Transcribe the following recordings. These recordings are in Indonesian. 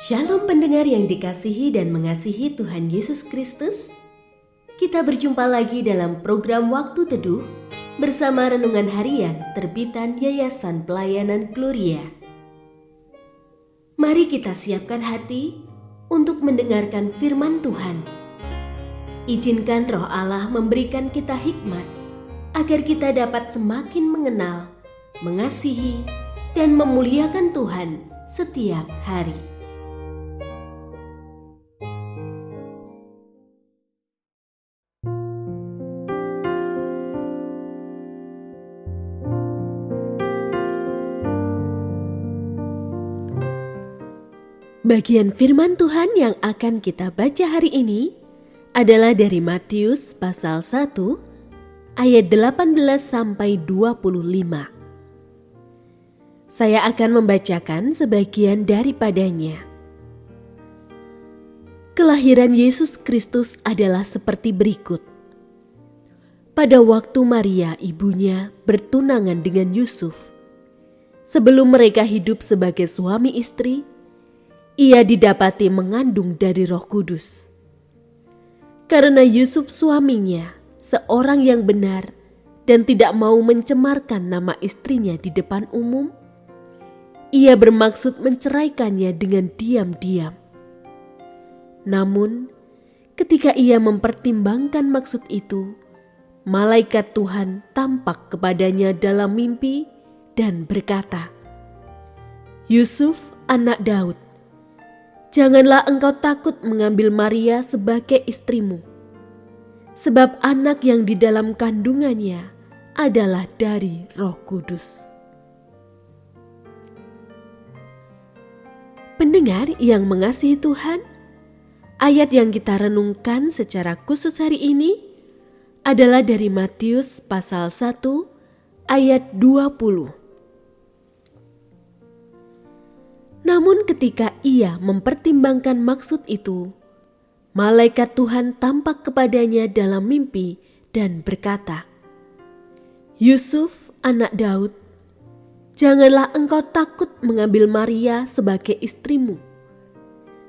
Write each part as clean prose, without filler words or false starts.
Shalom pendengar yang dikasihi dan mengasihi Tuhan Yesus Kristus. Kita berjumpa lagi dalam program Waktu Teduh bersama Renungan Harian terbitan Yayasan Pelayanan Gloria. Mari kita siapkan hati untuk mendengarkan firman Tuhan. Izinkan Roh Allah memberikan kita hikmat agar kita dapat semakin mengenal, mengasihi, dan memuliakan Tuhan setiap hari. Bagian firman Tuhan yang akan kita baca hari ini adalah dari Matius pasal 1 ayat 18 sampai 25. Saya akan membacakan sebagian daripadanya. Kelahiran Yesus Kristus adalah seperti berikut. Pada waktu Maria ibunya bertunangan dengan Yusuf, sebelum mereka hidup sebagai suami istri, ia didapati mengandung dari Roh Kudus. Karena Yusuf suaminya seorang yang benar dan tidak mau mencemarkan nama istrinya di depan umum, ia bermaksud menceraikannya dengan diam-diam. Namun, ketika ia mempertimbangkan maksud itu, malaikat Tuhan tampak kepadanya dalam mimpi dan berkata, "Yusuf, anak Daud, janganlah engkau takut mengambil Maria sebagai istrimu, sebab anak yang di dalam kandungannya adalah dari Roh Kudus." Pendengar yang mengasihi Tuhan, ayat yang kita renungkan secara khusus hari ini adalah dari Matius pasal 1 ayat 20. Namun ketika ia mempertimbangkan maksud itu, malaikat Tuhan tampak kepadanya dalam mimpi dan berkata, "Yusuf, anak Daud, janganlah engkau takut mengambil Maria sebagai istrimu,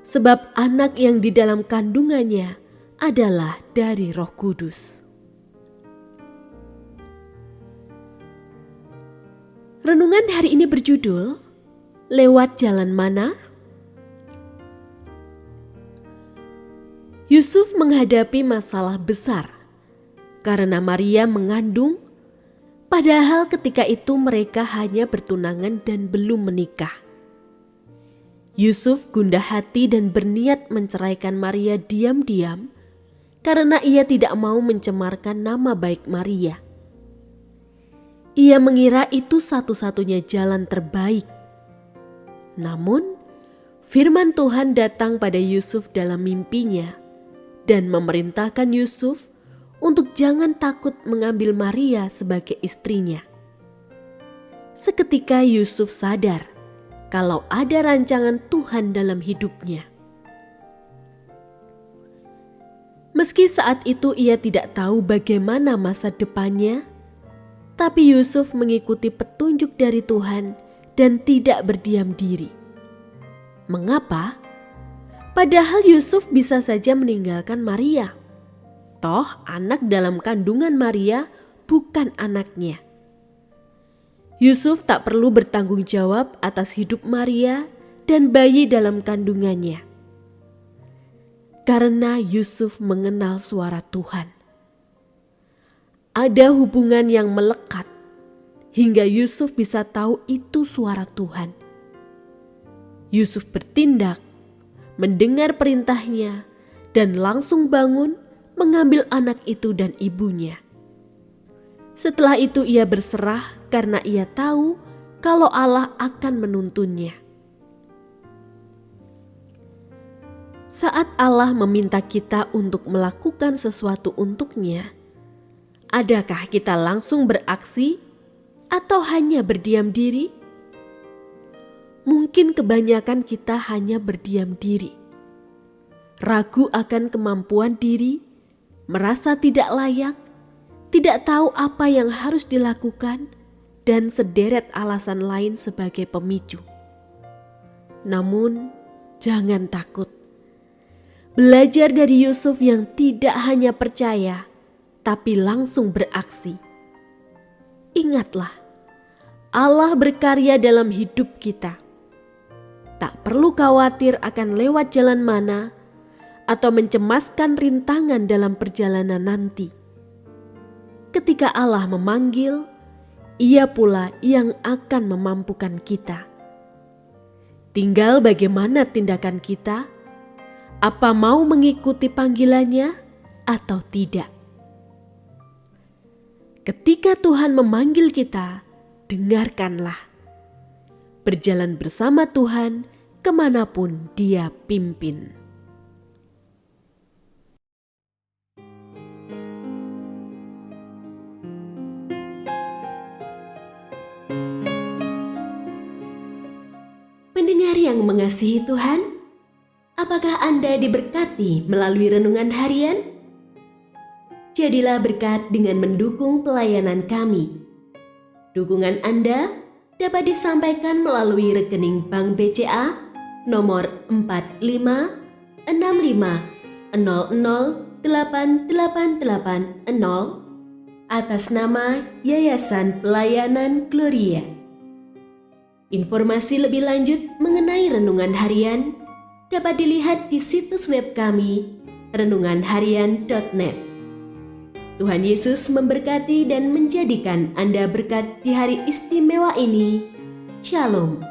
sebab anak yang di dalam kandungannya adalah dari Roh Kudus." Renungan hari ini berjudul, "Lewat jalan mana?" Yusuf menghadapi masalah besar karena Maria mengandung, padahal ketika itu mereka hanya bertunangan dan belum menikah. Yusuf gundah hati dan berniat menceraikan Maria diam-diam karena ia tidak mau mencemarkan nama baik Maria. Ia mengira itu satu-satunya jalan terbaik. Namun, firman Tuhan datang pada Yusuf dalam mimpinya dan memerintahkan Yusuf untuk jangan takut mengambil Maria sebagai istrinya. Seketika Yusuf sadar kalau ada rancangan Tuhan dalam hidupnya. Meski saat itu ia tidak tahu bagaimana masa depannya, tapi Yusuf mengikuti petunjuk dari Tuhan dan tidak berdiam diri. Mengapa? Padahal Yusuf bisa saja meninggalkan Maria. Toh anak dalam kandungan Maria bukan anaknya. Yusuf tak perlu bertanggung jawab atas hidup Maria dan bayi dalam kandungannya. Karena Yusuf mengenal suara Tuhan. Ada hubungan yang melekat hingga Yusuf bisa tahu itu suara Tuhan. Yusuf bertindak, mendengar perintahnya, dan langsung bangun mengambil anak itu dan ibunya. Setelah itu ia berserah karena ia tahu kalau Allah akan menuntunnya. Saat Allah meminta kita untuk melakukan sesuatu untuknya, adakah kita langsung beraksi atau hanya berdiam diri? Mungkin kebanyakan kita hanya berdiam diri, ragu akan kemampuan diri, merasa tidak layak, tidak tahu apa yang harus dilakukan, dan sederet alasan lain sebagai pemicu. Namun, jangan takut. Belajar dari Yusuf yang tidak hanya percaya, tapi langsung beraksi. Ingatlah, Allah berkarya dalam hidup kita. Tak perlu khawatir akan lewat jalan mana atau mencemaskan rintangan dalam perjalanan nanti. Ketika Allah memanggil, Ia pula yang akan memampukan kita. Tinggal bagaimana tindakan kita, apa mau mengikuti panggilannya atau tidak. Ketika Tuhan memanggil kita, dengarkanlah. Berjalan bersama Tuhan kemanapun Dia pimpin. Pendengar yang mengasihi Tuhan, apakah Anda diberkati melalui renungan harian? Jadilah berkat dengan mendukung pelayanan kami. Dukungan Anda dapat disampaikan melalui rekening Bank BCA nomor 4565008880 atas nama Yayasan Pelayanan Gloria. Informasi lebih lanjut mengenai renungan harian dapat dilihat di situs web kami renunganharian.net. Tuhan Yesus memberkati dan menjadikan Anda berkat di hari istimewa ini. Shalom.